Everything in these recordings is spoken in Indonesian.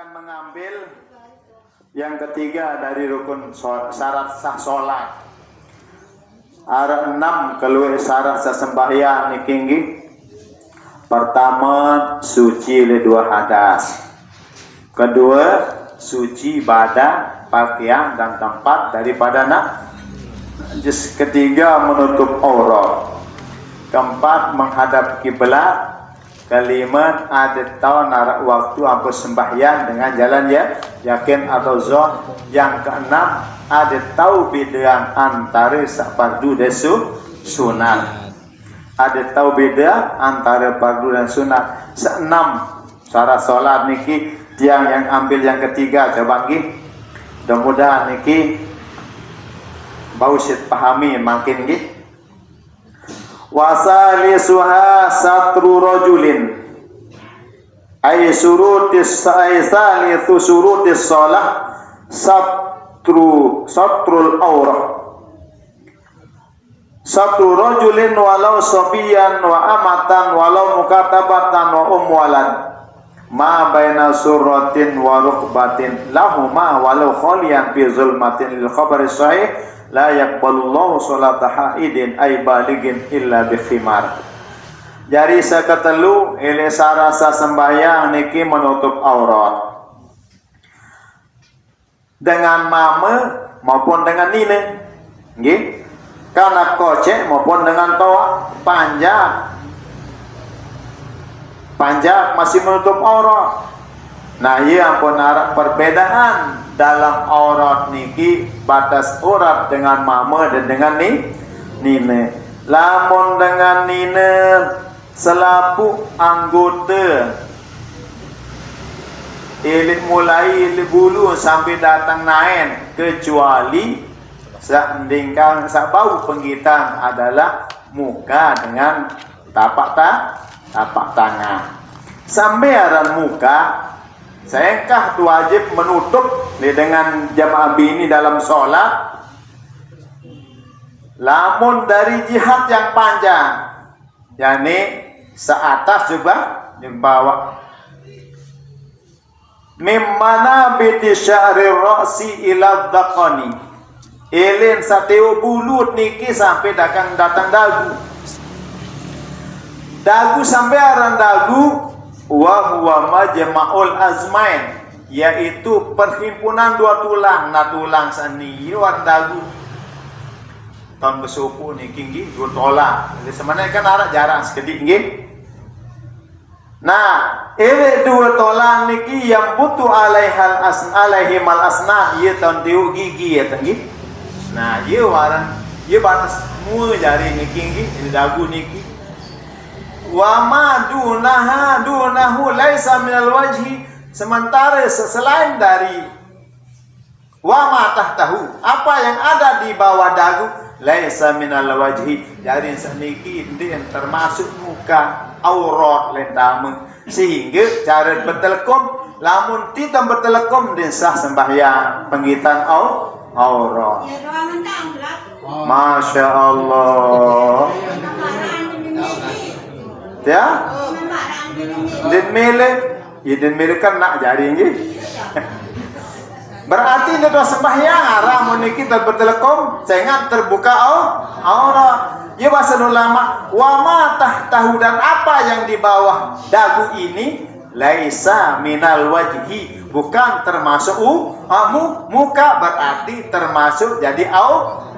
akan mengambil yang ketiga dari rukun syarat sah sholat. Ada 6 keluar syarat sah sembahyang niki nggih. Pertama, suci le 2 hadas. Kedua, suci badan, pakaian dan tempat daripada najis. Ketiga, menutup aurat. Keempat, menghadap kiblat. Kelima, ada tahu narak waktu apa sembahyang dengan jalan ya yakin atau zon. Yang keenam, ada tahu bedaan antara fardu dan sunat. Ada tahu beda antara fardu dan sunat. 6 syarat solat niki tiang yang ambil yang ketiga coba nggih. Mudah-mudahan niki bau sit pahami makin nggih. Wasalisuha satru rajulin ay surutis salithu surutis shalah satrul aurah satru rajulin walau sabiyan wa amatan walau mukatabatan wa umwalan ma baina surratin wa rukbatin lahuma walau khaliyan fi zulmatin lil khabari sahih la yaqbalullahu sholata haidin ay baligin illa bi khimar. Jari sakatelu ele sarasa sembahyang niki menutup aurat dengan mama maupun dengan nina nggih, kana kocek maupun dengan toa panjang masih menutup aurat. Nah, iya ampun arah perbedaan dalam aurat niki batas aurat dengan mama dan dengan nina. Lamun dengan nina selapu anggota ilit mulai bulu sampai datang naik kecuali seandingkan sabau penggitan adalah muka dengan tapak tangan. Sampai aran muka sayangkah itu wajib menutup dengan jamaah bini dalam sholat. Lamun dari jihad yang panjang, yakni seatas juga di bawah. Mimmana biti sya'ri ra'si ila dhaqani. Ilin sateu bulut niki sampai datang dagu. Dagu sampai aran dagu wa huwa majma'ul azmain, yaitu perhimpunan dua tulang. Nah tulang sani wan dagu tahun besupu niki nggih dua tolak. Jadi sebenarnya kan arak jarang sekedik nggih. Nah, ele dua tolak niki yang butuh alaihim al asna ieu tahun tiu gigi ya nggih. Nah, ieu waran ieu batas mu jari niki nggih dagu niki. Wa ma dunahu laisa minal wajhi, sementara selain dari wa ma tahtahu, apa yang ada di bawah dagu laisa minal wajhi, jadi saniki dia termasuk muka aurat lentame, sehingga cara bertelekom lamun tidak bertelekom din sah sembahyang penggitan aurat. Masya Allah. Ya, din mele kan nak jari nggih. Berarti itu sembahyang arah muniki bertelekom sehingga terbuka aurat. Ya bahasa ulama wa ma tahtahu, dan apa yang di bawah dagu ini laisa minal wajhi, bukan termasuk muka, berarti termasuk jadi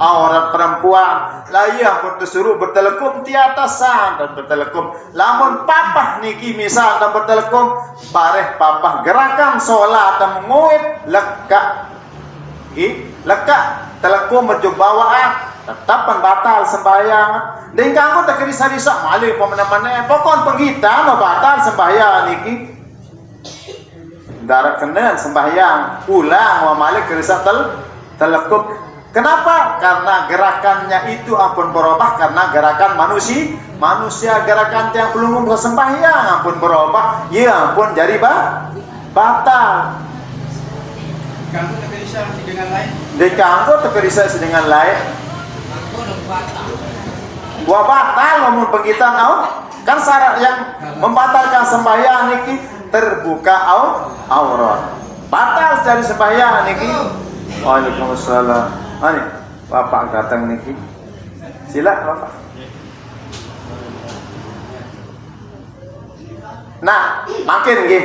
aurat perempuan. Layah bertesuruh bertelekom di atasan dan bertelekom. Lamun papah niki misal dan bertelekom bareh papah gerakan sholat dan menguit lekak telekom berjub bawaan tetap batal sembahyang. Dan kanggo tak kerisa-risa malih pemene-mene pokon penggita batal sembahyang niki. Darat kena sembahyang ulang wa malih kerisa telekom. Kenapa? Karena gerakannya itu ampun berubah, karena gerakan manusia gerakan yang belum sembahyang ampun berubah, ya ampun jadi batal. Kanggo terkerisasi dengan lain. Dikanggo terkerisasi dengan lain. Gua batal namun penggitan kan syarat yang membatalkan sembahyang niki terbuka aurat. Batal dari sembahyang niki. Waalaikumsalam. Ani, Bapak datang niki. Sila Bapak. Nah, makin nggih.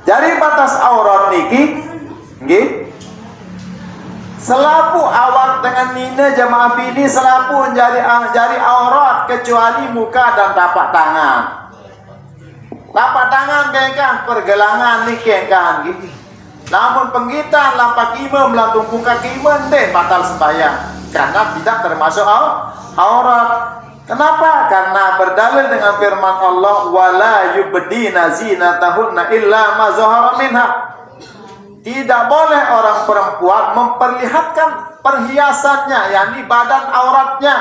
Jadi batas aurat niki nggih. Selapu awak dengan nina jamaah pilih selapu jari aurat kecuali muka dan tapak tangan. Tapak tangan kan pergelangan niki kan gitu. Namun penggitan lapak imam lantung muka imam deh batal sembahyang karena tidak termasuk aurat. Kenapa? Karena berdalil dengan firman Allah wala yubdina zinatahunna illa ma zahara minha. Tidak boleh orang perempuan memperlihatkan perhiasannya, yakni badan auratnya,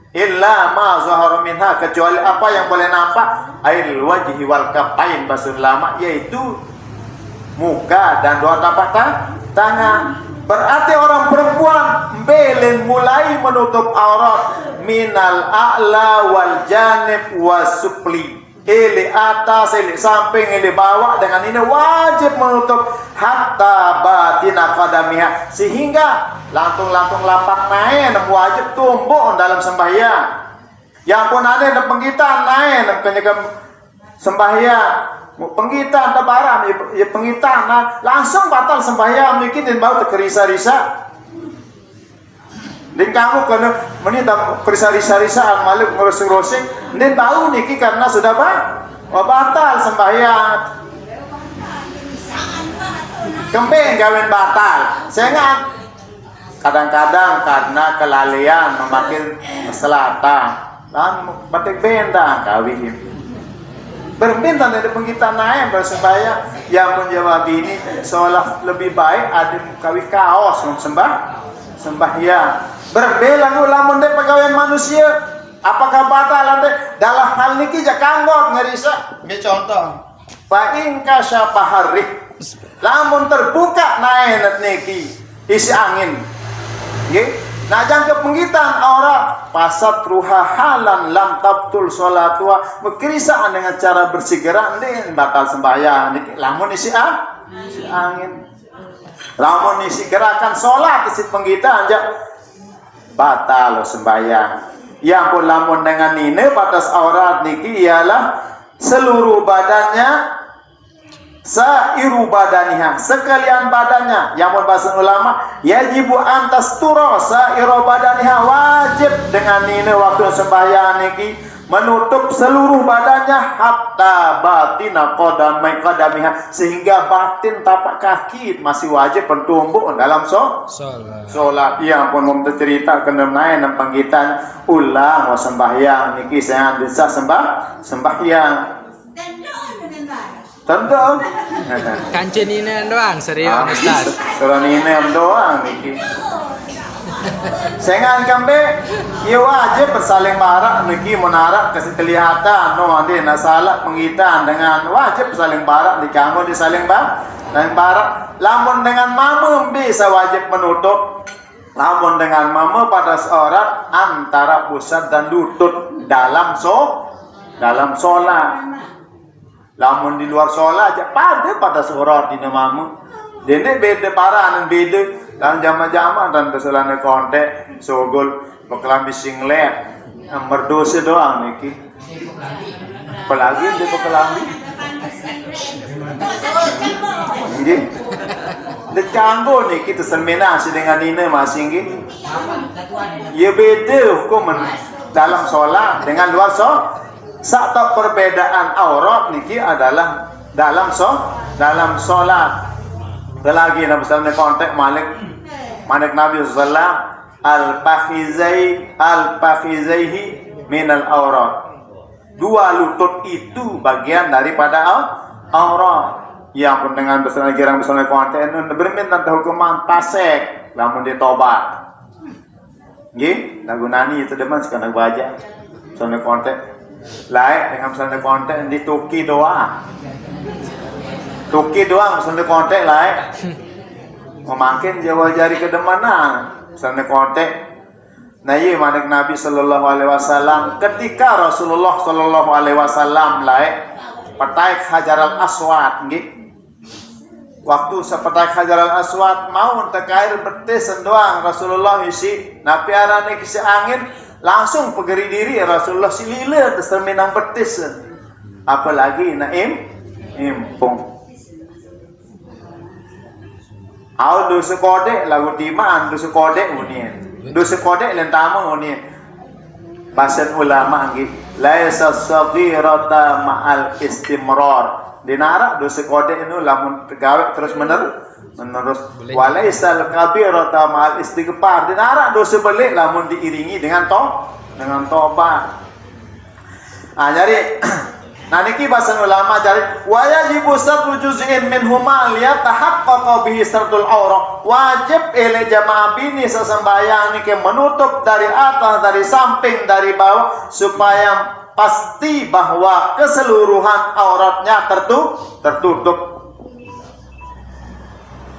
illa ma zahara minha, kecuali apa yang boleh nampak, ail wajhi wal kafain bahasa ulama, yaitu muka dan dua tapak tangan. Berarti orang perempuan belum mulai menutup aurat minal a'la wal janib wasupli. Ili atas, ili samping, ili bawah, dengan ini wajib menutup hatta batina qadamiha, sehingga lantung-lantung lapak naik wajib tumbuk dalam sembahyang. Yang pun ada penggitan naik kenyagam sembahyang, penggitan tebaran ya penggitan langsung batal sembahyang, mungkin bau terkerisa-risa. Dan kamu kena menita kerisa-risa malik ngurus-ngurusing, dan tahu niki karena sudah batal sembahyang. Kembeng gawin batal. Saya kadang-kadang karena kelalaian memakai selatan, dan batik benda kawin. Berbintang dari penggitan naik bersembahyang, yang menjawab ini seolah lebih baik ada kawin kaos sembahyang. Berbeda lamun dek pegawai manusia, apakah batal ande dalam hal niki jak kanggot ngerisa. Ini contoh. Fa in kasyafahari, lamun terbuka naik niki isi angin. Nggih. Nah jangka penggitan aurat pasat ruha halan lam tabtul sholatua, berkerisaan dengan cara bersegera nden batal sembahyang niki lamun isi angin. Lamun isi gerakan sholat isi penggitan aja batal sembahyang. Yang pun lamun dengan ini batas aurat niki ialah seluruh badannya, sairu badaniha, sekalian badannya. Yang pun bahasa ulama yajibu antas turo sairu badaniha, wajib dengan ini waktu sembahyang niki menutup seluruh badannya hatta batina qadamiha, sehingga batin tapak kaki masih wajib bertumbuk dalam sholat. Yang pun mau cerita kena naik dan panggitan ulang sembahyang niki saya bisa sembahyang. Tentu. Kancen ini doang serius Ustaz. Kalau ini doang niki. Sengan kambe, ia wajib bersaling barak niki menarak kasih kelihatan no ande nasalah penggitan dengan wajib bersaling barak di kamu disaling barak. Lamun dengan mamu bisa wajib menutup. Lamun dengan mamu pada seorang antara pusat dan lutut dalam sholat. Lamun di luar sholat aja pada seorang di namamu. Dene beda parah beda. Dan jama-jama dan keselane kontek sogol beklambi singlet merdosa doang niki. Apalagi di beklambi. Nggih. Decanggo niki terseminasi dengan ini masih nggih. Ya beda hukum dalam sholat dengan luar sholat. Satu perbedaan aurat niki adalah dalam sholat. Lagi Nabi sallallahu alaihi kontek Malik Nabi sallallahu al-fakhizaihi minal aurat. Dua lutut itu bagian daripada aurat. Yang pun dengan besar girang besar kontek berminta hukuman pasek lamun ditobat. Nggih, nagunani itu deman sekarang baca. Besar kontek lain dengan besar kontek dituki doa. Tuki doang sende kontek lah. Memakin Jawa jari ke demana sende kontek. Nah iya manik Nabi sallallahu alaihi wasallam ketika Rasulullah sallallahu alaihi wasallam lah petai Hajar al-Aswad nggih. Waktu sepetai Hajar al-Aswad mau untuk air betis doang Rasulullah isi napi arane kisi angin langsung pegeri diri Rasulullah silile terus terminang betis. Apalagi naim impung. Au dosa kodek lagu timaan dosa kodek unien. Dosa kodek lentama unien. Bahasan ulama nggih, laisa saghirata ma'al istimrar. Dinara dosa kodek itu lamun tegawe terus menerus. Walaisa al-kabirata ma'al istighfar. Dinara dosa belik lamun diiringi dengan tobat. Jadi nah niki bahasan ulama jadi wajibu satu juz'in min huma liyatahaqqaqa bihi sartul aurah. Wajib ele jamaah bini sesembahyang niki menutup dari atas, dari samping, dari bawah supaya pasti bahwa keseluruhan auratnya tertutup.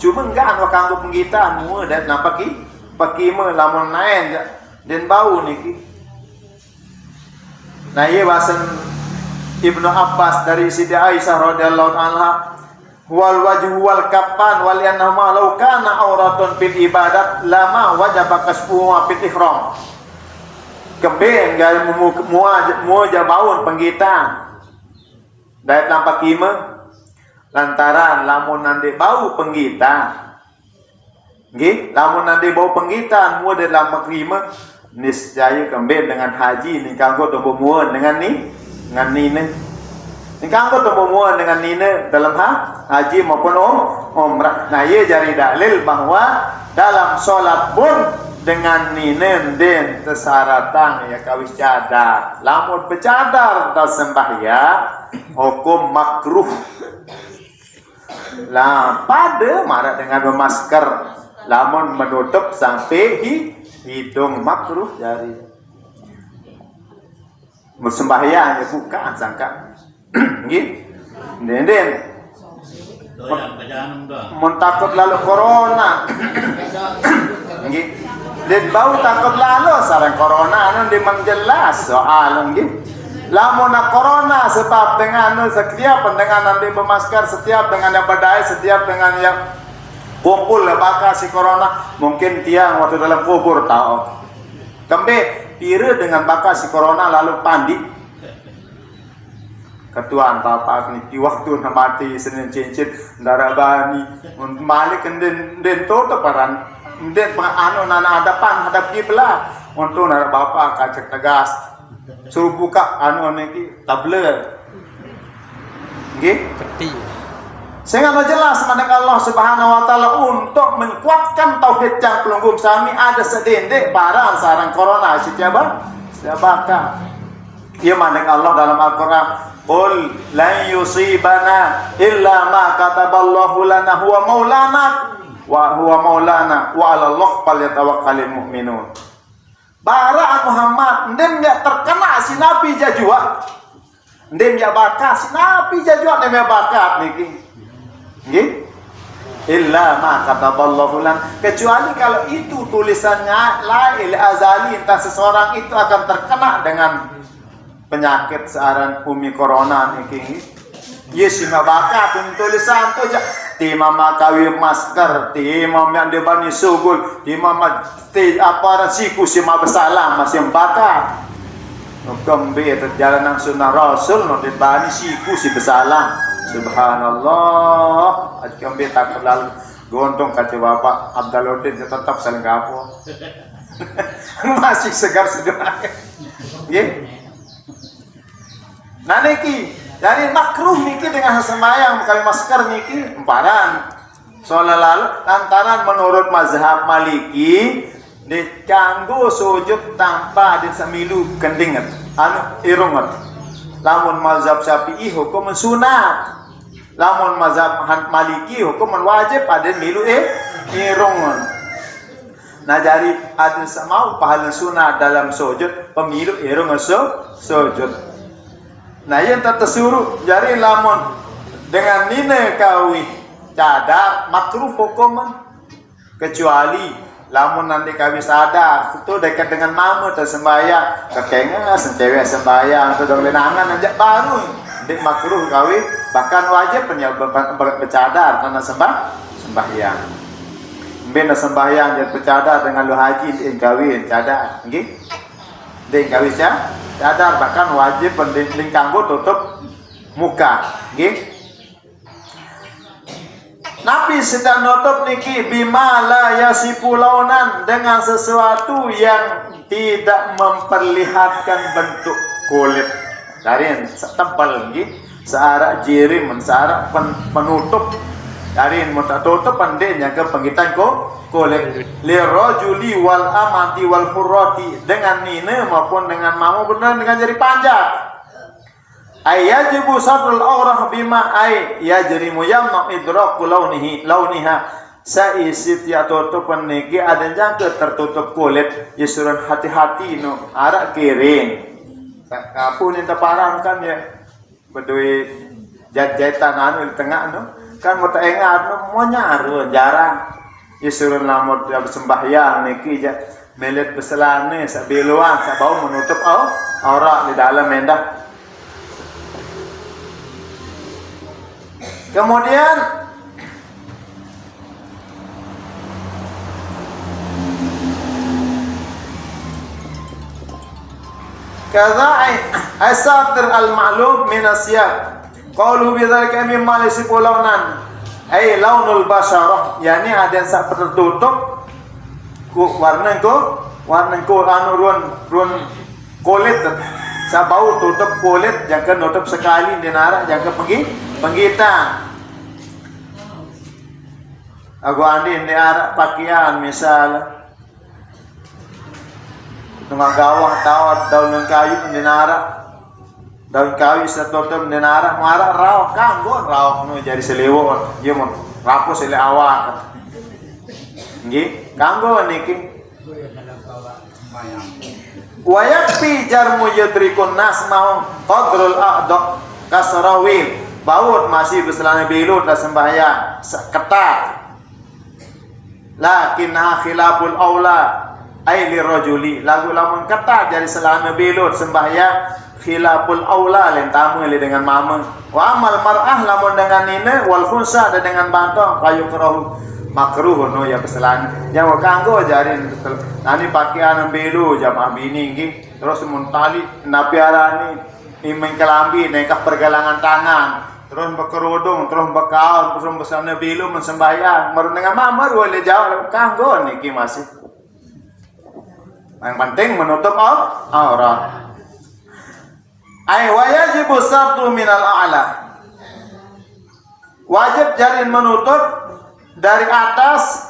Cuma enggak anu kanggo penggitaan mu dan napaki pakime lamun naen dan bau niki. Nah ieu bahasan Ibnu Abbas dari Siti Aisyah radhiyallahu anha wal wajhu wal kaffan wal yanama law kana auratun fil ibadat lama wajaba kasfuhu fil ihram. Kembeng gal mu jabaun penggitaan dayat lampak kime lantaran lamun nanti bau penggitaan nggih lamun nanti bau penggitaan mu de lampak kime niscaya kembeng dengan haji ni kanggo tombo mueun dengan nine. Ini kanggo temumuan dengan nine dalam haji maupun umrah. Nah, ia jari dalil bahwa dalam sholat pun dengan nine den kesaratan ya kawis cadar. Lamun becadar dan sembahyang hukum makruh. Lah pada marah dengan bermasker. Lamun menutup sampai hidung makruh jari. Bersembahyang ya bukan sangka nggih den mun takut lalu corona nggih den bau takut lalu sareng corona anu dimang jelas soal nggih lamun corona sebab dengan setiap dengan nanti bermasker setiap dengan yang badai setiap dengan yang kumpul bakal si corona mungkin tiang waktu dalam kubur tahu kembe pira dengan bakal si corona lalu pandi ketuaan bapak ni di waktu na mati Senin cincin darah bani malik den toto paran den anu nana hadapan hadap kiblat untuk nara bapak kacek tegas suruh buka anu niki tablet nggih Peti. sehingga jelas mandak Allah Subhanahu wa taala untuk menguatkan tauhid yang pelunggum sami ada sedendek barang sarang corona siapa ia mandak Allah dalam Al-Qur'an qul lan yusibana illa ma kataballahu lana huwa maulana wa 'ala Allah falyatawakkalul mu'minun. Bara Muhammad ndem ya terkena si nabi jajua ndem ya bakat si nabi jajua ndem ya bakat niki nggih illa ma kataballahu lan kecuali kalau itu tulisannya lail azali entah seseorang itu akan terkena dengan penyakit searan umi corona niki yes ma bakat tulisan tu ti mama kawi masker ti mama yang debani sugul ti mama ti apa siku si ma bersalah masih bakat kembe terjalanan sunnah rasul no debani siku si bersalah. Subhanallah, kami tak lalu gontong kata bapak Abdaluddin tetap saling gapo masih segar-segar nggih. Nah niki jadi makruh niki dengan sembahyang kami masker niki emparan soalnya lalu lantaran menurut mazhab Maliki dikanggo sujud tanpa disamilu kendinget anu irunget. Lamun mazhab Syafi'i hukum sunat. Lamun mazhab Maliki hukum wajib ada milu irungan. Nah jadi ada mau pahala sunat dalam sujud pemilu irungan sujud. Nah yang tersuruh jadi lamun dengan nina kawi cadar makruh hukuman kecuali lamun nanti kami sadar itu dekat dengan mamu tersembahyang kekengas cewek sembahyang itu dong lenangan aja baru Dik makruh gawe bahkan wajib bercadar karena sembahyang. Bina sembahyang jadi bercadar dengan lu haji dik gawe cadar, nggih. Dik gawe cadar bahkan wajib penting kanggo tutup muka, nggih. Nabi sedang nutup niki bima la yasifu launan dengan sesuatu yang tidak memperlihatkan bentuk kulit. Dari tebal nggih, searak jirim, searak penutup. Dari mutak tutup pandainya ke penggitan kulit. Lirajuli wal amati wal hurrati dengan nina maupun dengan mamu benar dengan jari panjang. Ayajibu sadrul aurah bima ay yajrimu yamna idraku launiha saisit ya tutupan niki ada jangka tertutup kulit yisuran hati-hati no arak kering kapun yang teparang kan ya bedui jat-jatan anu di tengah no kan mau ingat no mau nyaru jarang yisuran lamut sembahyang niki melet beselane sabiluan sabau menutup aurat di dalam mendah. Kemudian kadza'i asatir al-ma'lum min asyab qalu bidzalika mimma yasifu launan ay launul basyarah yani ada yang sak tertutup warna anu ruan kulit sabau tutup kulit jangan nutup sekali dinara jangan penggita aku andin di arah pakaian misal tengah gawang tawat daun kayu dinara daun kayu setutup dinara marah rawak kanggo rawak nu jadi seliwon ieu mah rapus ele awak nggih kanggo niki wayakfi jarmu yudrikun nas mau qadrul a'dha kasrawil baut masih berselana belut dan sembahyang ketat lakinna khilaful aula ay lirajuli lagu lamun ketat jadi selana belut sembahyang khilaful aula lain tamu dengan mama wa amal mar'ah lamun dengan nina wal khunsa dan dengan bantong kayu kerahu makruh no ya berselana yang kanggo jarin nani pakaian belu jamaah bini nggih terus mun tali napiarani imen kelambi nekah pergelangan tangan terus berkerudung terus berkaos terus bersana bilu mensembahyang baru dengan mamar boleh jawab kanggo niki masih yang penting menutup aurat ay wajibu sartu minal a'la wajib jarin menutup dari atas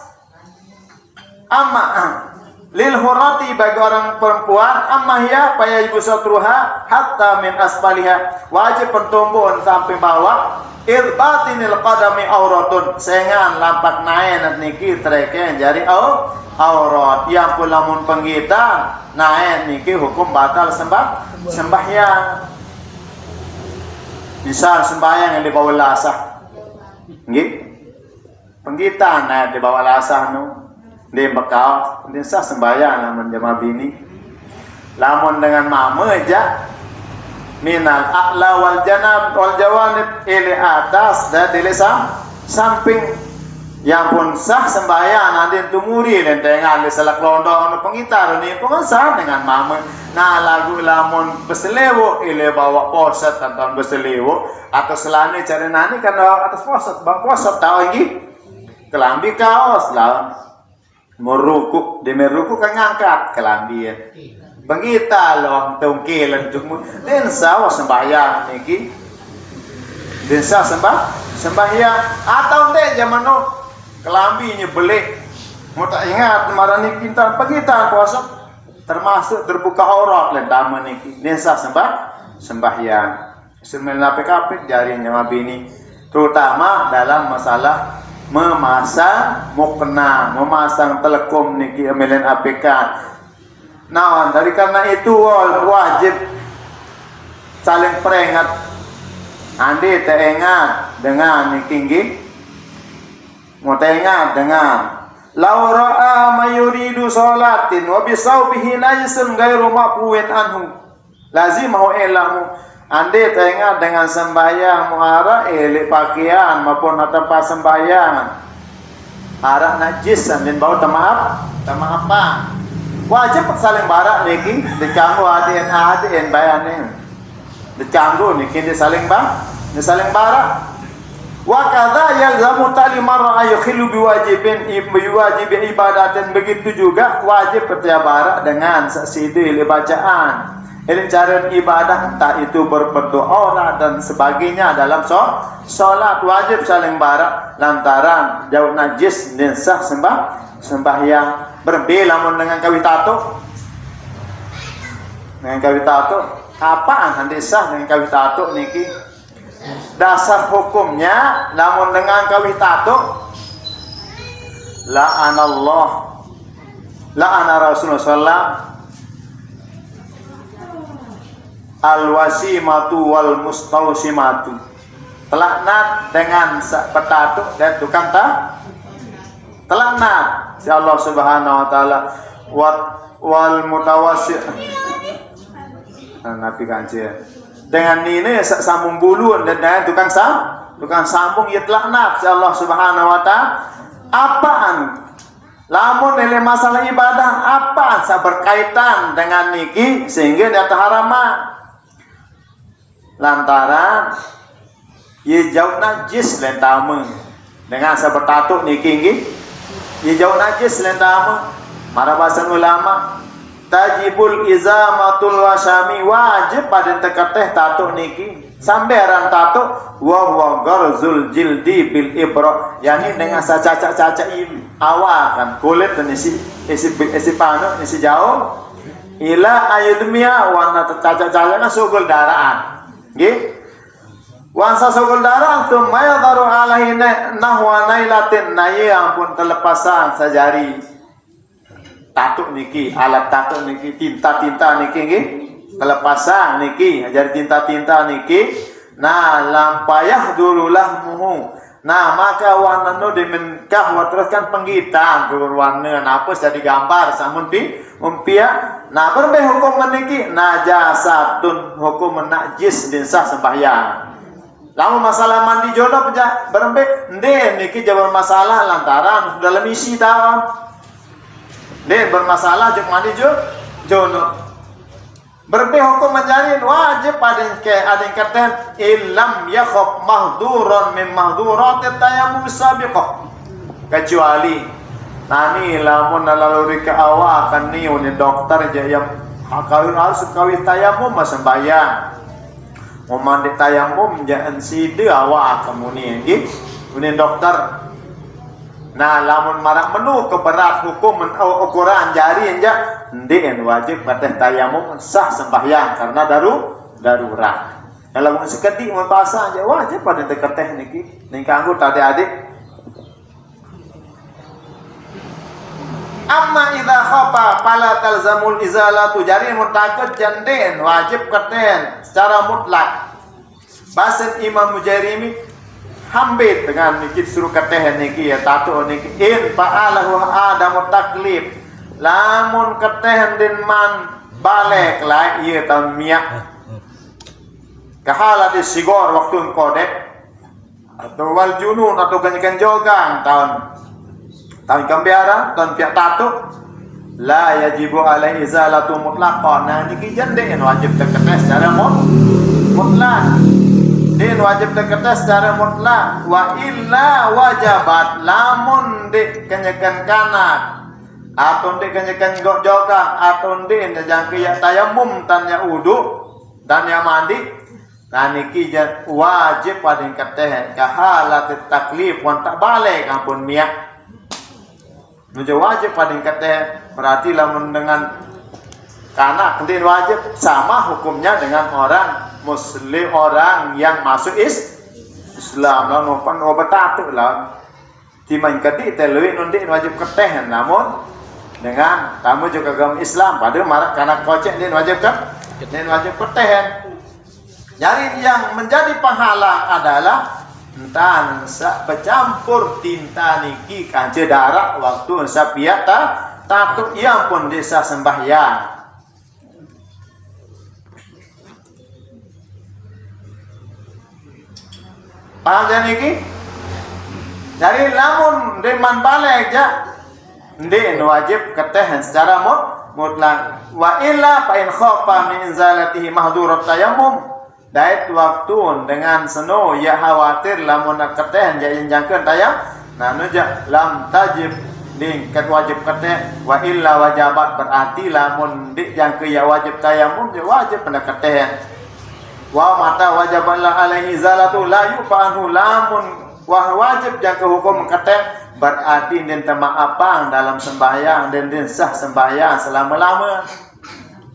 amma lil hurati bagi orang perempuan ammahya paya ibu satruha hatta min asfaliha wajib pentumbuhan sampai bawah irbatinil qadami auratun sengan lampak naen niki treke jari aurat yang pulamun penggitan naen niki hukum batal sembahyang misal sembahyang yang di bawah lasah nggih penggitan di bawah lasah nu di bekal, di sah sembahyang lamun jamaah bini. Lamun dengan mama aja minal a'la wal janab wal jawanib ili atas dan ili samping yang pun sah sembahyang nanti tumuri lentengan di selak londong anu pengitar ni pun sah dengan mama. Nah lagu lamun beselewo ili bawa poset tanpa beselewo atau selani cari nani karena atas poset bang poset tahu lagi kelambi kaos lah. Meruku, di meruku kan ngangkat kelambi ya. Bangita loh tungkilan cuma densa sembahyang niki. Densa sembahyang atau teh zaman no kelambinya beli. Mau tak ingat marani kita pengitan puasa termasuk terbuka aurat lentama niki. Densa sembahyang. Sebenarnya PKP jarinya mabini terutama dalam masalah memasang mukna, memasang telekom niki amelen APK. Nah, dari karena itu wajib saling peringat. Andi teringat dengan niki nggih. Mau teringat dengan laura'a mayuridu sholatin wa bisawbihi najsun ghairu maqwin anhu. Lazimahu ilamu Andi tengah dengan sembahyang muara elek pakaian maupun tempat sembahyang arak najis dan bau temaaf apa wajib saling barak niki dicanggu adin bayanin dicanggu niki disaling barak wa kadza yalzamu talimar ayukhilu biwajibin ibadatin begitu juga wajib percaya barak dengan sasidil bacaan ini cara ibadah entah itu berdoa dan sebagainya dalam solat wajib saling barak lantaran jauh najis dan sah sembahyang berbeda dengan kawin tato apaan nanti sah dengan kawin tato niki dasar hukumnya namun dengan kawin tato la'ana Rasulullah sallallahu al-wasimatu wal mustausimatu telaknat dengan petatuk dan tukang telaknat si Allah Subhanahu wa taala wal mutawassi nabi kanci dengan ini sambung bulu dan dengan tukang sambung ya telaknat si Allah Subhanahu wa taala apaan lamun nilai masalah ibadah apaan berkaitan dengan niki sehingga dia terharama lantaran ye jauh najis lentama dengan sebertatuk niki ye jauh najis lentama para bahasa ulama tajibul izamatul wasami wajib pada tekateh tatuk niki sampai ran tatuk wa garzul jildi bil ibra yani dengan caca-caca awal kan kulit dan isi panu isi jauh ila ayudmia warna caca-caca kan sugul daraan nggih wansa sugul darah tumaya daru alaihi nahwa nailatin nayi ampun telepasan sajari tatuk niki alat tatuk niki tinta niki nggih telepasan niki jari tinta niki nah lampayah dululah muhu nah maka warna no dimenkah teruskan penggitan berwarna apa jadi gambar samun pi umpia nah berbeh hukum meniki najasatun hukum najis dinsah sembahyang lalu masalah mandi jodoh berbeh ndek niki jawab masalah lantaran dalam isi tahun ndek bermasalah jek mandi jodoh berbeh hukum menjalin wajib ada yang kata illam yakhaf mahduran min mahduratit tayammum sabiqah kecuali nani lamun laluri ke awak akan ni dokter je yang harus kawin tayamum sembahyang mandi tayamum jangan sida awak kamu ni dokter nah lamun marak menu keberat hukum ukuran jari enja ndek wajib pada tayamum sah sembahyang karena darurat kalau sekedi mun pasang aja wajib pada teketeh niki ning kanggo adik-adik amma idza khafa fala talzamul izalatu jari mutakad janden wajib keten secara mutlak basen Imam Mujairimi hambit dengan niki suruh keteh niki ya tato niki in fa'alahu adamu taklif lamun keteh den man balik la ieu tahun miak kahalati sigor waktu kodek atau wal junun atau ganyakan jogang tahun kambiara tahun piak tato la yajibu alaihi izalatu mutlaqan nah niki janden wajib teketeh secara mutlak din wajib terketes secara mutlak wa illa wajabat lamun di kenyakan kanak atau di kenyakan jogang atau di jangkiya tayamum tanya udu tanya mandi nah niki wajib pada keteh kahalat taklif wan tak balik ampun miak nuju wajib pada keteh berarti lamun dengan kanak kemudian wajib sama hukumnya dengan orang muslim orang yang masuk Islam lah ngopan obat tatuk lah timan kadi telui nundi wajib keteh namun dengan kamu juga agama Islam pada marak kanak kocek dia wajib keteh jadi yang menjadi penghalang adalah entan bercampur tinta niki kance darah waktu sapiat tatuk yang pun desa sembahyang Paham jan iki? Jadi lamun deman balik ja ndek wajib keteh secara mutlak. Wa illa fa in khafa min inzalatihi mahdurat tayammum. Dait waktu dengan seno ya khawatir lamun keteh jangkeun tayam. Nah nu ja lam tajib ding kat wajib keteh wa illa wajabat berarti lamun dik jangkeun ya wajib tayammum ya wajib pada keteh. Wa mata wajaballah alaihi zalatu la yufanhu lamun wah wajib jangka hukum keteh berarti den maapang dalam sembahyang dan den sah sembahyang selama-lama.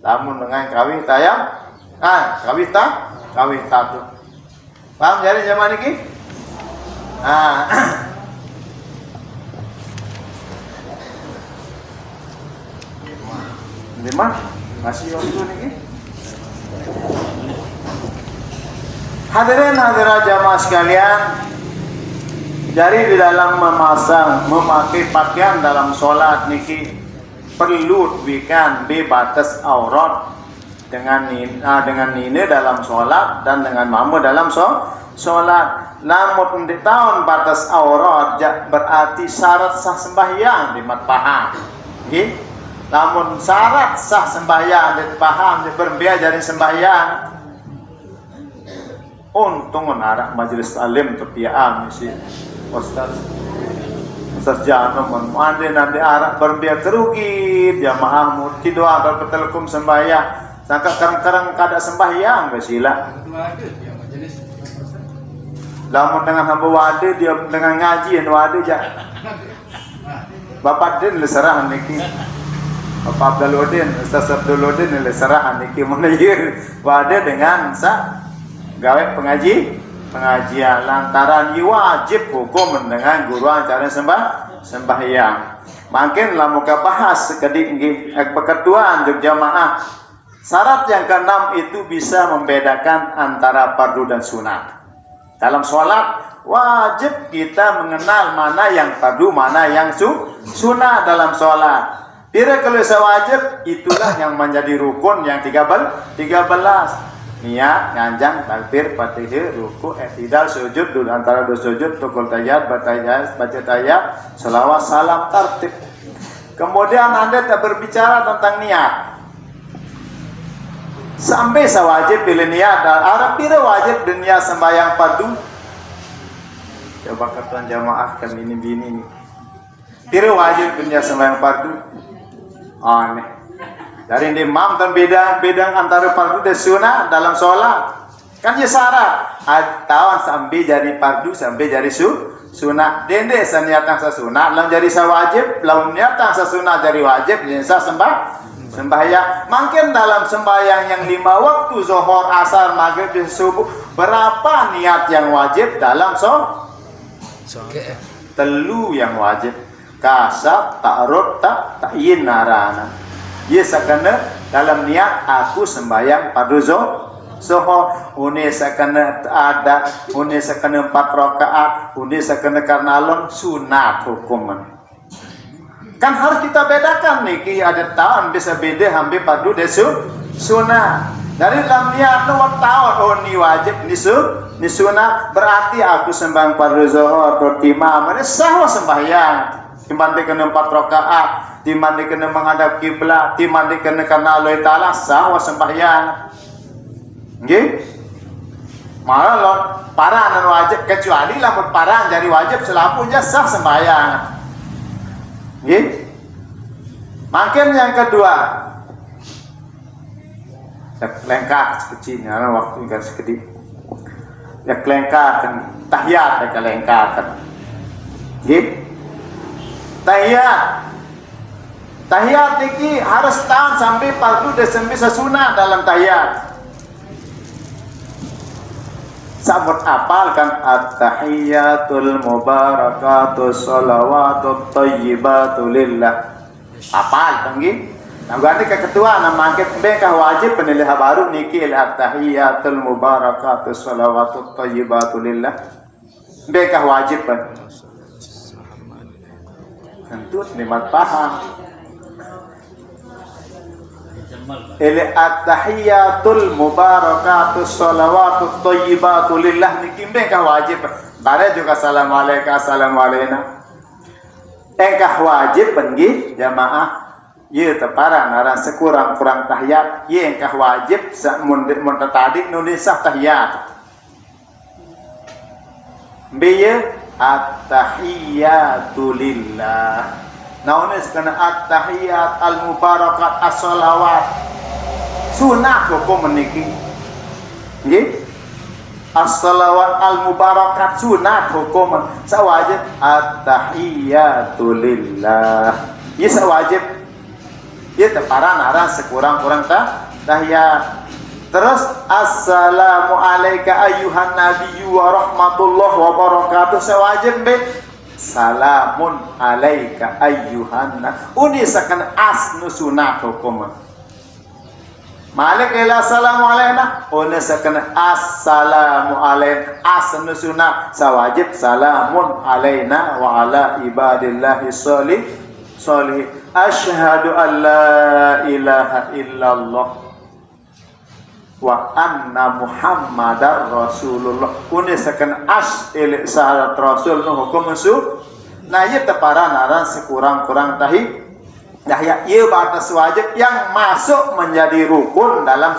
Lamun dengan kawin tayam kawin tatu. Paham jadi zaman ini? Lima masih waktu ini. Hadirin hadirat jamaah sekalian, jadi di dalam memakai pakaian dalam sholat niki perlu bikan batas aurat dengan ini dalam sholat dan dengan mamu dalam sholat. Namun di tahun batas aurat berarti syarat sah sembahyang di matpaham. Namun syarat sah sembahyang di paham berbeda dari sembahyang. Untung anak majelis alim terpiaan misi Ustaz Jano mandi nanti arak berbeda kerugi jamaah murti doa berpetelekum sembahyang sangka karang-karang kada sembahyang besila. Lamun dengan hamba wade dia dengan ngaji yang wade ja. Bapak din leserah niki. Bapak Abduludin, Ustaz Abduludin leserah niki menayir wade dengan gawe pengajian lantaran wajib hukum dengan guru acara sembahyang. Makin lamun bahas sekedik peketuaan jamaah. Syarat yang keenam itu bisa membedakan antara fardu dan sunat. Dalam sholat wajib kita mengenal mana yang fardu, mana yang sunat dalam sholat. Bila kalau wajib itulah yang menjadi rukun yang 13. Niat, nganjang, takbir, fatihah, ruku, i'tidal, sujud, duduk antara dua sujud, tukul tahiyat, baca tahiyat, selawat, salam, tartib. Kemudian Anda tak berbicara tentang niat. Sampai sewajib pilih niat, Arab bila wajib dunia sembahyang fardu. Coba kata jamaah kami ini bini nih. Bila wajib dunia sembahyang fardu. Aneh. Dari imam dan beda antara fardu dan sunnah dalam sholat. Kan ya syarat. Tawan sampai jadi fardu sampai jadi sunnah. Dende saniatan sa sunnah, lalu jadi sa wajib, lalu niatan sa sunnah jadi wajib, jadi sa sembahyang. Makin dalam sembahyang yang 5 waktu zuhur, asar, maghrib, dan subuh, berapa niat yang wajib dalam telu yang wajib. Kasab, ta'arud, ta'yin narana. Yes, karena dalam niat aku sembahyang fardu zuhur, une sakana ada, une sakana 4 rakaat, une sakana karena alon sunat hukuman. Kan harus kita bedakan nih, ada tahun bisa beda hampir fardu dan sunat. Dari dalam niat nomor tahun oh ni wajib ni sunat berarti aku sembahyang fardu zuhur bertimah, mana sah sembahyang. Dimandi kena 4 rakaat, dimandi kena menghadap kiblat, dimandi kena karena Allah Taala sah sembahyang. Nggih? Malah lo parah dan wajib kecuali lamun parah jadi wajib selapunya sah sembahyang. Nggih? Makin yang kedua. Lengkap sekecil karena waktu kan sedikit. Ya kelengkapan tahiyat ya kelengkapan. Nggih? Tahiyat ini harus tahan sampai fardu dan sampai sunat dalam tahiyat. Sabut apalkan at-tahiyatul mubarakatus salawatut thayyibatu lillah. Apal tanggi. Nah ganti ke ketua nama angkat mereka wajib penilaian baru niki at-tahiyatul mubarakatus salawatut thayyibatu lillah. Mereka wajib kan. Tentu nikmat paham. Ili at-tahiyatul mubarakatus sholawatut thayyibatu lillah niki engkah wajib. Bare juga assalamualaikum assalamualaikum. Engkah wajib penggih jamaah. Ye tepara nara sekurang-kurang tahiyat. Ye engkah wajib mun tadi nulisah tahiyat. Biye at-tahiyatu lillah. Naunis kana at-tahiyat al-mubarakat as-sholawat. Sunah hukum meniki. Nggih. As-sholawat al-mubarakat sunat hukum sawajib at-tahiyatu lillah. Ieu sawajib. Ieu tepara nara sekurang-kurang tahiyat. Terus assalamu alayka ayyuhan nabiyyu wa rahmatullahi wa barakatuh sawajib be salamun alayka ayyuhan unisakan asnu sunat hukum malik ila assalamu alayna unisakan assalamu alayna asnu sunat sawajib salamun alayna wa ala ibadillahi sholih asyhadu an la ilaha illallah wa anna muhammadar rasulullah unisakan il syahadat rasul no hukum musuh nah ieu tepara naran sekurang-kurang tahiyat ieu batas wajib yang masuk menjadi rukun dalam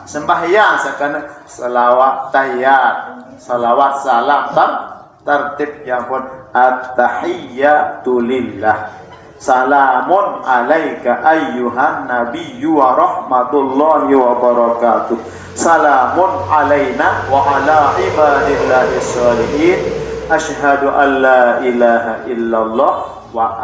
sembahyang sakana selawat tahiyat salawat salam tertib yang pun at-tahiyyatu lillah salamun alaika ayyuhan nabiyyu wa rahmatullahi wa barakatuh salamun alaina wa ala ibadillahi sholihin asyhadu an la ilaha illallah wa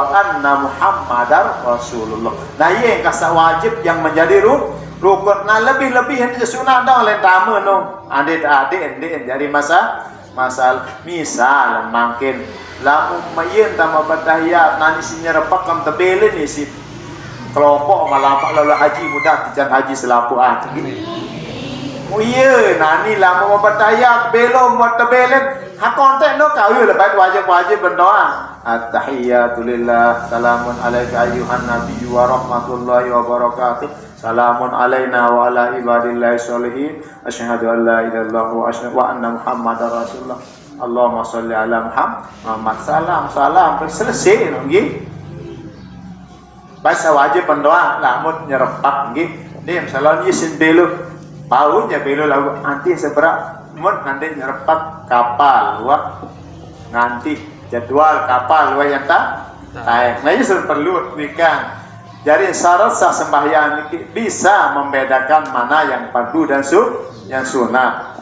anna muhammadar rasulullah. Nah ini yang kasa wajib yang menjadi rukun. Nah lebih-lebih yang sunat dah oleh tamu no adik-adik jadi masalah misal makin lamun mayen tama batahiyat nani sinyerepak kam tebele ni si kelompok malampak lalu haji mudah tijan haji selapuan gini uye nani lamun batahiyat belo tebele hakontek no kau le baik wajib berdoa at-tahiyatu lillah salamun alayka ayyuhan nabiyyu wa rahmatullahi wa barakatuh salamun alayna wa ala ibadillahi sholihin asyhadu an la ilaha illallah wa asyhadu wa anna muhammadar rasulullah Allahumma sholli ala Muhammad salam selesai nggih. Bahasa wajib pendoa lamun nyerepak nggih. Dim salon isin belu. Paunya belu lagu anti seberak mun nanti nyerepak kapal wa nganti jadwal kapal wa yang tak taek. Nah itu perlu wikan. Jadi syarat sah sembahyang ini bisa membedakan mana yang fardu dan yang sunat.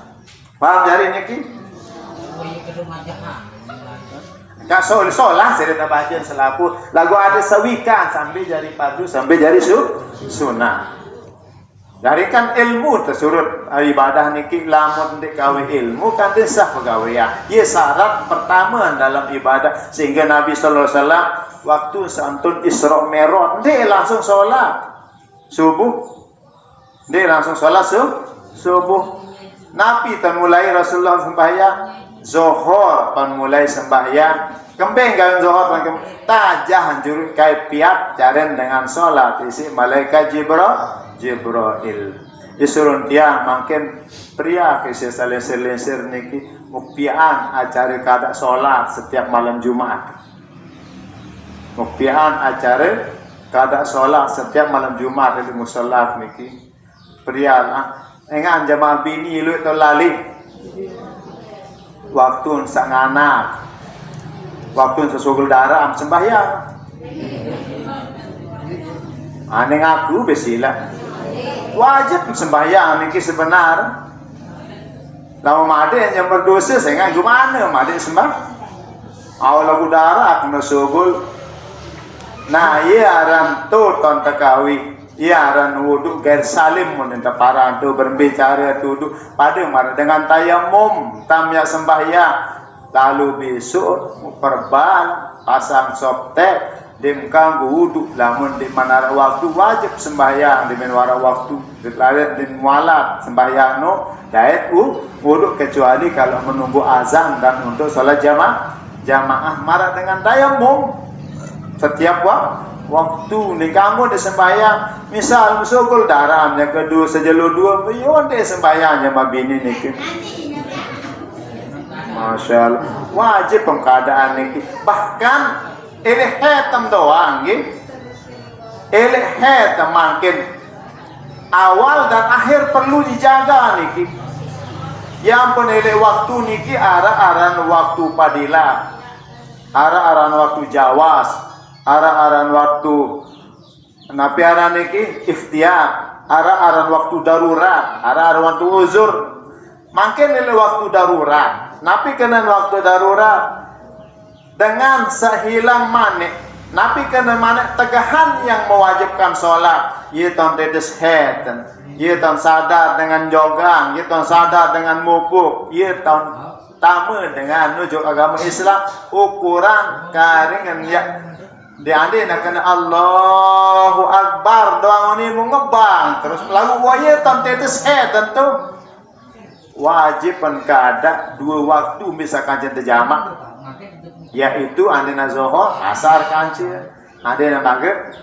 Paham dari niki? Kak solah saya baca selaku lagu ada sawikan sampai jadi fardu sampai jadi sunnah. Dari kan ilmu tersurut ibadah niki lamun dek gawe ilmu kan desah pegawaian. Ia syarat pertama dalam ibadah sehingga Nabi sallallahu alaihi wasallam waktu santun Isra Mi'raj dia langsung sholat subuh. Dia langsung sholat subuh. Nabi mulai Rasulullah sembahyang Zohor pan mulai sembahyang kembeng kalian Zohor pan tajah hanjur kai piat jaren dengan sholat isi malaikat Jibril disurun dia makin pria kisah salesir niki mukpian acara kada sholat setiap malam Jumat mukpian acara kada sholat setiap malam Jumat di musola niki pria engan jamaah bini lu itu lali waktu sang anak waktu sesugul darah sembahyang aneh aku besila wajib sembahyang niki sebenar lama made yang berdosa saya nggak gimana made sembah awal lagu darah aku sesugul nah iya aran tu ton tekawi iya aran wudu gair salim menenta para tu berbicara tuduh pada mana dengan tayamum tamya sembahyang lalu besok perban pasang soptek dimkang wudu lamun di mana waktu wajib sembahyang di menwara waktu diklaret di mualat sembahyang no daet wudu kecuali kalau menunggu azan dan untuk sholat jamaah marah dengan tayamum setiap waktu ni kamu di sembahyang misal musukul darahnya kedua sejelo dua yon de sembahyangnya mabini niki. Masya Allah, wajib pengkeadaan niki. Bahkan eleh hetam doang gitu. Eleh hetam makin awal dan akhir perlu dijaga niki. Yang pun eleh waktu niki ara-aran waktu padila, ara-aran waktu jawas, ara-aran waktu napi aran niki ikhtiar, ara-aran waktu darurat, ara-aran waktu uzur. Makin eleh waktu darurat. Napi kena waktu darurat dengan sehilang manik. Napi kena manik tegahan yang mewajibkan sholat. Ia tahun tetes head, ia tahun sadar dengan jogang, ia tahun sadar dengan mukuk, ia tahun tamu dengan nujuk agama Islam ukuran karingan ya. Diande nak kena Allahu Akbar doang ini mengebang terus lalu waya tahun tetes head tentu. Wajib kada dua waktu bisa kancing terjamak, yaitu anda zohor asar kancing, anda maghrib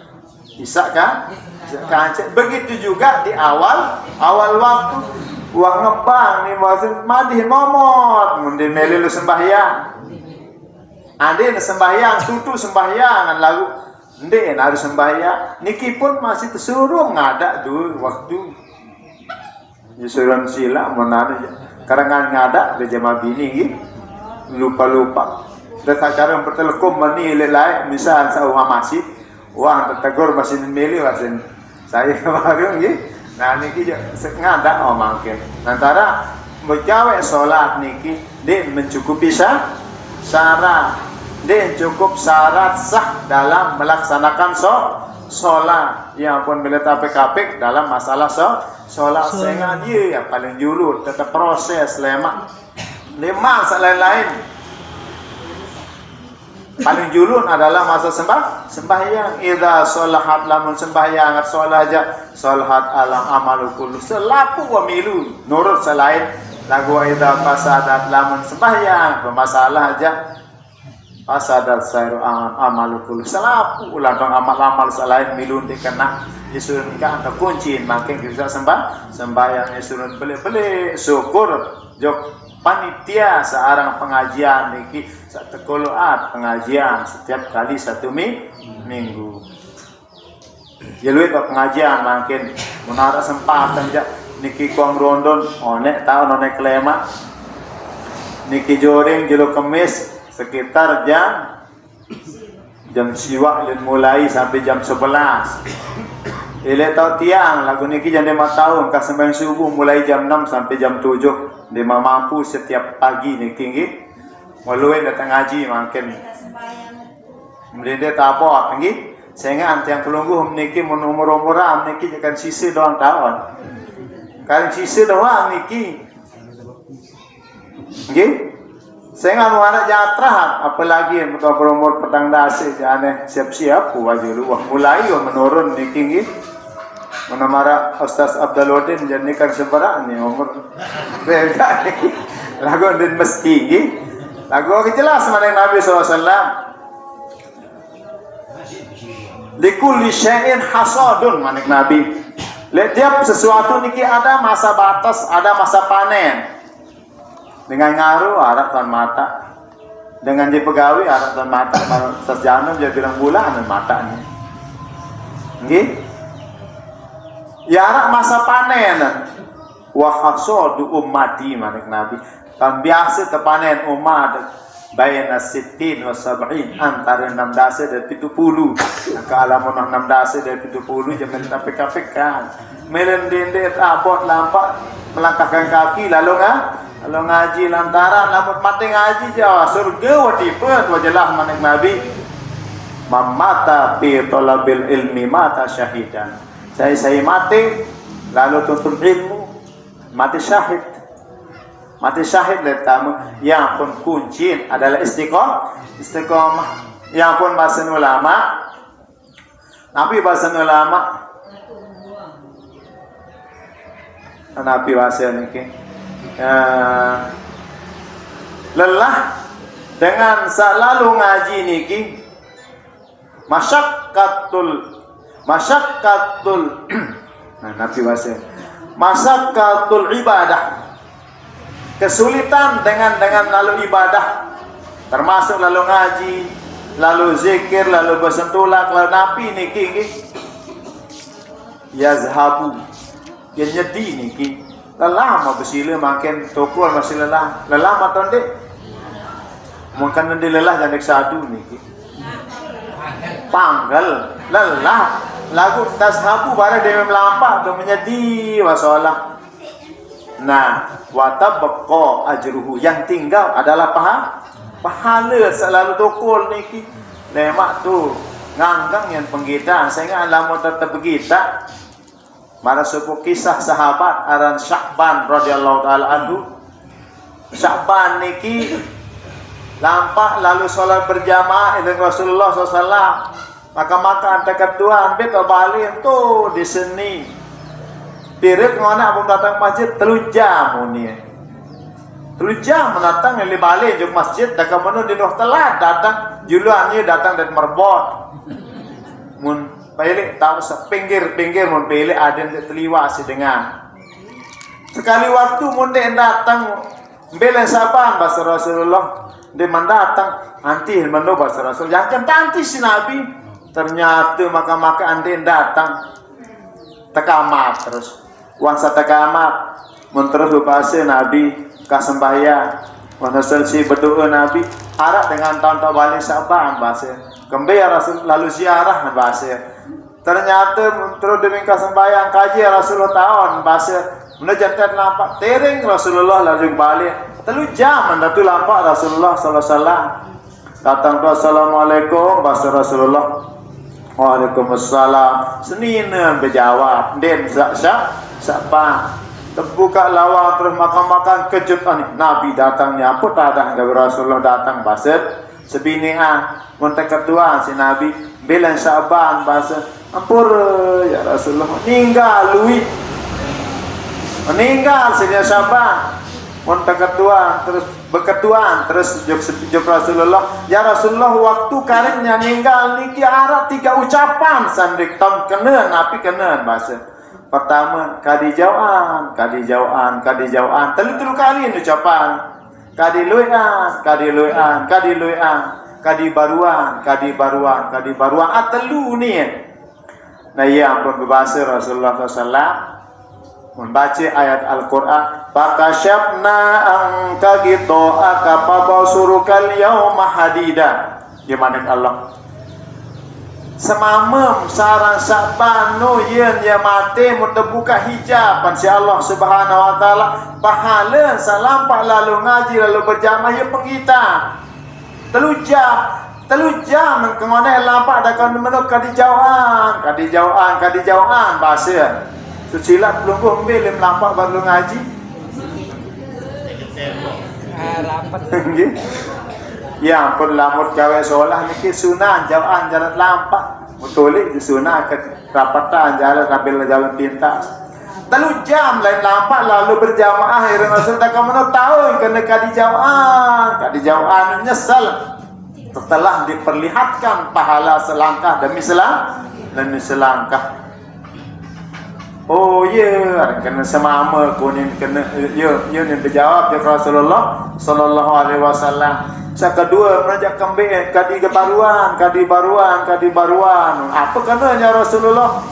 isya kan kancing. Begitu juga di awal waktu uang ngebang nih maksud mandi momot mundin melilu sembahyang, anda sembahyang tutu sembahyang lalu anda harus sembahyang niki pun masih tersuruh ngada dua waktu. Disuruh sila menanu karangan ngada ke jemaah bini lupa dan sekarang bertelekom mani lelai misal saya masih wah tegur masih milih wasin saya kemarin nah niki ngada makin antara mencawe sholat niki dia mencukupi syarat dia cukup syarat sah dalam melaksanakan sholat yang pun bila tapik-tapik dalam masalah sholat sehingga dia yang paling julu tetap proses lima selain lain paling julun adalah masa sembahyang. Idza sholahat lamun sembahyang sholat aja sholahat alam amalu kullu selapu wa milu nurut selain lagu idza fasadat lamun sembahyang bermasalah aja fasadat sayru amalu kullu selapu ulang amal-amal selain milun dikena disuruh kan kunci makin kita sembahyang disuruh beli syukur jok panitia searang pengajian niki satekoloat pengajian setiap kali satu minggu. Jelui ke pengajian makin menara sempatan jak niki kuang rondon onek tahu onek kelema niki joring jelo kemis sekitar jam siwak dan mulai sampai jam 11. Ile tau tiang lagu niki jam 5 tahun ka sembahyang subuh mulai jam 6 sampai jam 7 dia mampu setiap pagi niki nggih waluin datang ngaji makin mlinde tabot nggih sehingga anti yang pelungguh niki mun umur-umuran niki akan sisi doang tahun kan sisi doang niki nggih sehingga anu anak jatra apalagi umur petang dasi jane siap-siap wajib wah mulai menurun niki nggih menamara Ustaz Abdaludin jadikan sebarang ni umur beda lagu dan mesti lagu jelas mana Nabi SAW likulli syai'in hasadun manik Nabi tiap sesuatu niki ada masa batas ada masa panen dengan ngaruh arah tuan mata dengan dipegawai arah tuan mata kalau sejanum dia bilang bulan mata ni nggih ya anak masa panen wa hasadu ummati manik Nabi kan biasa tepanen umat bayna 60 wa 70 antara 60 dan 70 ke alamun 60 dan 70 jangan tapik-tapik kan melendende abot lampak melangkahkan kaki lalu ngaji lantaran lamun mati ngaji jawa surga wa tipet wa jelah manik Nabi mamata fi talabil ilmi mata syahidan saya mati lalu tuntut ilmu mati syahid lihat kamu yang pun kunci adalah istiqomah yang pun bahasa ulama Nabi bahasa ulama Nabi bahasa niki lelah dengan selalu ngaji niki Masyakkatul nah, Nabi bahasa masyakkatul ibadah, kesulitan dengan lalu ibadah, termasuk lalu ngaji, lalu zikir, lalu bersentulak, lalu napi niki yazhabu yang nyedi niki lelah mau bersila makin tokol masih lelah atau ndek mungkin nanti lelah jangan sadu niki panggal lelah lagu tashabu barang dia melampak atau menyedi masalah. Nah, watabqa ajruhu, yang tinggal adalah pahala selalu tokol niki. Lemak tu nganggang yang penggita sehingga lama tetap begita. Mara sepuh kisah sahabat aran Sya'ban radhiyallahu taala anhu. Sya'ban niki lampak lalu solat berjamaah dengan Rasulullah SAW. Maka antar ketua ambil ke balik tu di sini. Pirik mana abang datang masjid 3 jam ni. 3 jam mendatang yang balik ke masjid dah kemudian di noh telat datang juluannya datang dari merbot. Mun pilih tahu pinggir mun pilih ada yang terliwat dengan. Sekali waktu mun dia datang bela saban bahasa Rasulullah dia mendatang nanti mendo bahasa Rasul yang nanti si Nabi ternyata maka ande datang tekamat terus wangsa tekamat menterus bahasa Nabi kasembahya wana selesai berdoa Nabi arak dengan tahun balik saban bahasa kembali Rasul lalu ziarah bahasa ternyata terus demi kasembahya kaji Rasulullah tahun bahasa menjadikan nampak tering Rasulullah lalu balik 3 jam mendapat lampak Rasulullah sallallahu alaihi wasallam datang tu assalamualaikum bahasa Rasulullah Waalaikumsalam. Senina berjawab. Den siapa? Terbuka lawang terus makan kejut ni. Nabi datangnya apa tak ada Rasulullah datang bahasa sebini montek ketua si Nabi bilang Syaban bahasa ampur ya Rasulullah meninggal si Syaban montek ketua terus berketuaan terus jok Rasulullah ya Rasulullah waktu karennya meninggal niki arah 3 ucapan sandik tahun kena napi kena bahasa pertama kadijauan telu kali ucapan kadibaruan telu ni nah ya ampun berbahasa Rasulullah SAW membaca ayat Al-Quran fakasyafna angka gito'aka fabasurukal yawma hadida gimana Allah semamam sarang sabanu yen ya mati terbuka hijab si Allah subhanahu wa ta'ala pahala salampak lalu ngaji lalu berjamaah ya penggita telu jam kemana lampak dah menuk kadijauan bahasa silat belum ambil melampak baru ngaji. Rapat. Ya, pun lamut gawe solah niki sunah jauhan jalan lampak. Betul sunah ke rapatan jalan ambil jalan pintas. 3 jam lain lampak lalu berjamaah akhir Rasul tak kamu tahu kena kadijauhan nyesal setelah diperlihatkan pahala selangkah demi selangkah. Oh ya, kena semama kuning kena ya yang dijawab ya Rasulullah sallallahu alaihi wasallam. Yang kedua menajak kembali kadi baruan. Apa kenanya Rasulullah?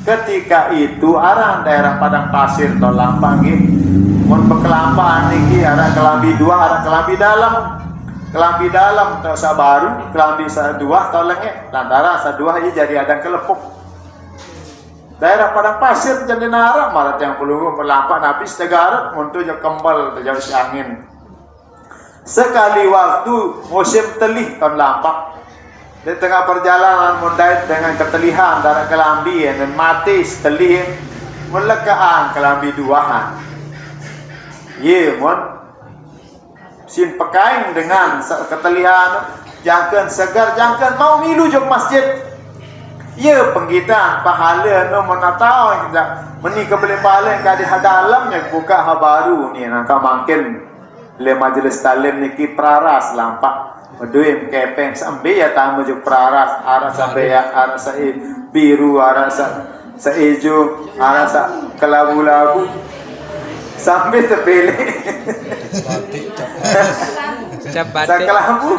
Ketika itu arah daerah padang pasir atau lampang nggih. Mun bekelampaan niki arah kelambi 2, arah kelambi dalam. Kelambi dalam atau sabaru, kelambi sadua atau lengek. Lantaran sadua ini jadi adang kelepuk. Daerah padang pasir jadi narak malah yang perlu melampak Nabi setegarat untuk kembal terjauh si angin. Sekali waktu musim telih tahun lampak di tengah perjalanan mundai dengan ketelihan darah kelambi dan mati setelih melekaan kelambi 2-an. Ye mon sin pekain dengan ketelihan jangan segar jangan mau milu jok masjid. Ya penggitaan pahala no menatau kita menikah beli pahala yang di dalamnya buka baru ni nak makin le majlis talim niki praras lampak Meduim kepeng sampai ya tamu juk praras aras sampai ya aras biru aras seijo aras kelabu-labu sampai terpilih Cap batik. kelabu.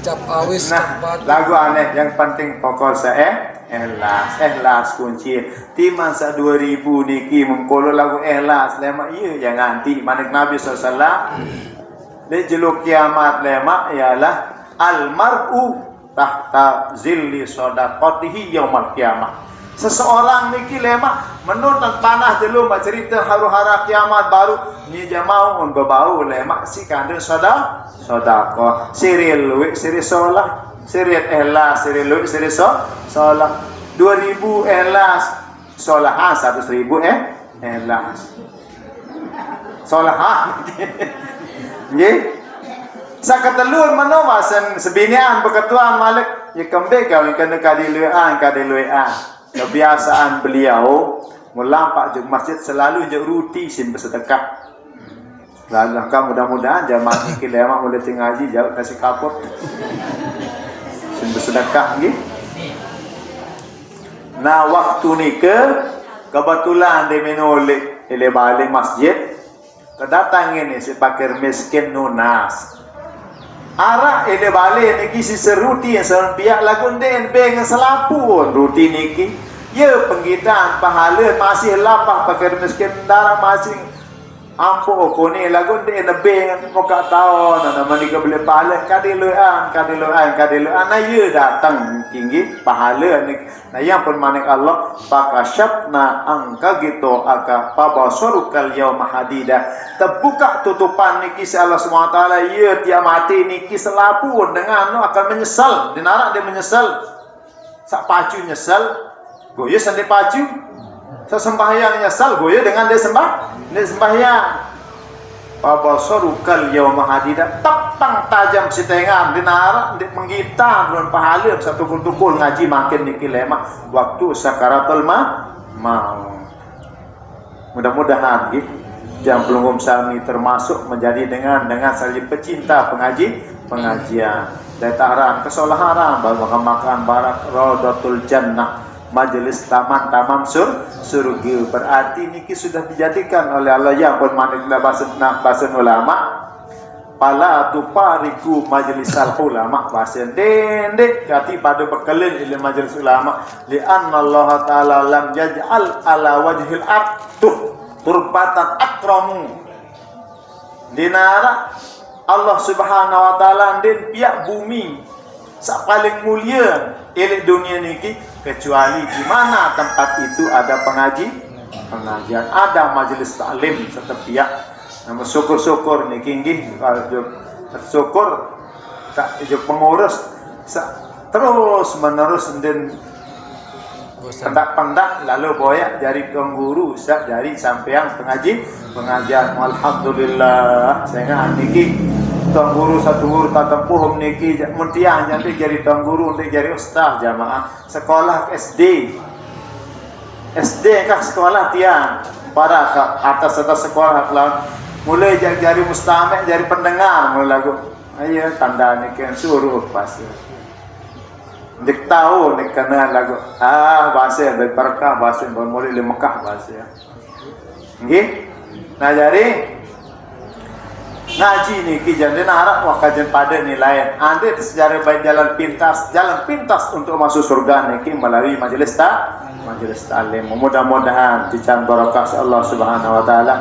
Cap awis. Cap Nah, batik. lagu aneh yang penting pokok ikhlas kunci. Timan sa 2000 niki mengkolo lagu ikhlas lemak iya yang nganti manik Nabi SAW. Di jeluk kiamat lemak ialah almar'u tahta zilli shadaqatihi yaumal kiamat. Seseorang niki lemak menonton tanah dulu mak cerita haru-hara kiamat baru ni jamau on bebau lemak si kandung sedekah siril luwik siri solah sirit ikhlas siril luwik siri solah 2000 ikhlas solahan 100.000 ikhlas solahan nggih sakatelun manomasen sebinian beketuan malik ya kembali kawin kena kadiluan kebiasaan beliau melampak jeng masjid selalu jeng ruti sin bersedekah. Lalu mudah-mudahan jamaah niki lemak mulai ngaji jauh kasih kapur sin bersedekah nggih. Nah waktu nike kebetulan di menoleh ile balik masjid kedatang ini si fakir miskin nunas. Arah ile balik niki si seruti yang serempiak lagun den beng selapun ruti niki ya penggitaan pahala masih lapah fakir miskin darah masih ampu okone lagun den beng moga tahun nama nika boleh pahala kadiluan na ya datang tinggi pahala niki nah yang pun manik Allah fakasyafna angka gitu aka pabasurukal yauma hadida terbuka tutupan niki si Allah SWT ya tiap mati niki selapun dengan akan menyesal dinarak dia menyesal sak pacu nyesal goyo sandi pacu sesembahyang nyesal goyo dengan dia sembahyang pabasurukal yauma hadida tang tajam si tengan dinarak dia menggitar bulan pahala satu tukul ngaji makin niki lemak waktu sakaratul mau mudah-mudahan gitu jam pelungkum sami termasuk menjadi dengan saling pecinta pengajian dataran kesolaharan makan barak raudatul jannah majelis taman surga berarti niki sudah dijadikan oleh Allah yang pun manik bahasa ulama pala tupariku majelis ulama bahasa dendek kati pada bekelin ilmu majelis ulama li anna Allah taala lam yaj'al ala wajhil ard turbatan akramu dinara Allah subhanahu wa ta'ala din pihak bumi sak paling mulia elek dunia niki kecuali di mana tempat itu ada pengajian ada majelis taklim setiap nama syukur niki nggih syukur tak pengurus terus menerus den pendak lalu boyak jari tuang guru sak jari sampean pengajian alhamdulillah saya niki tuang guru satu guru tak tempuh niki muntiah nanti jari tuang guru nanti jari ustaz jamaah sekolah SD kah sekolah tiang para ke atas sekolah lawan mulai jari mustami' jari pendengar mulai lagu ayo tanda niki suruh pas dik tahu nik kena lagu bahasa berberkah bahasa bermula di Mekah bahasa nggih nah jadi ngaji niki jangan harap wakajan pada nilai ande sejarah baik jalan pintas untuk masuk surga niki melalui majelis taklim mudah-mudahan dican barakah Allah Subhanahu wa taala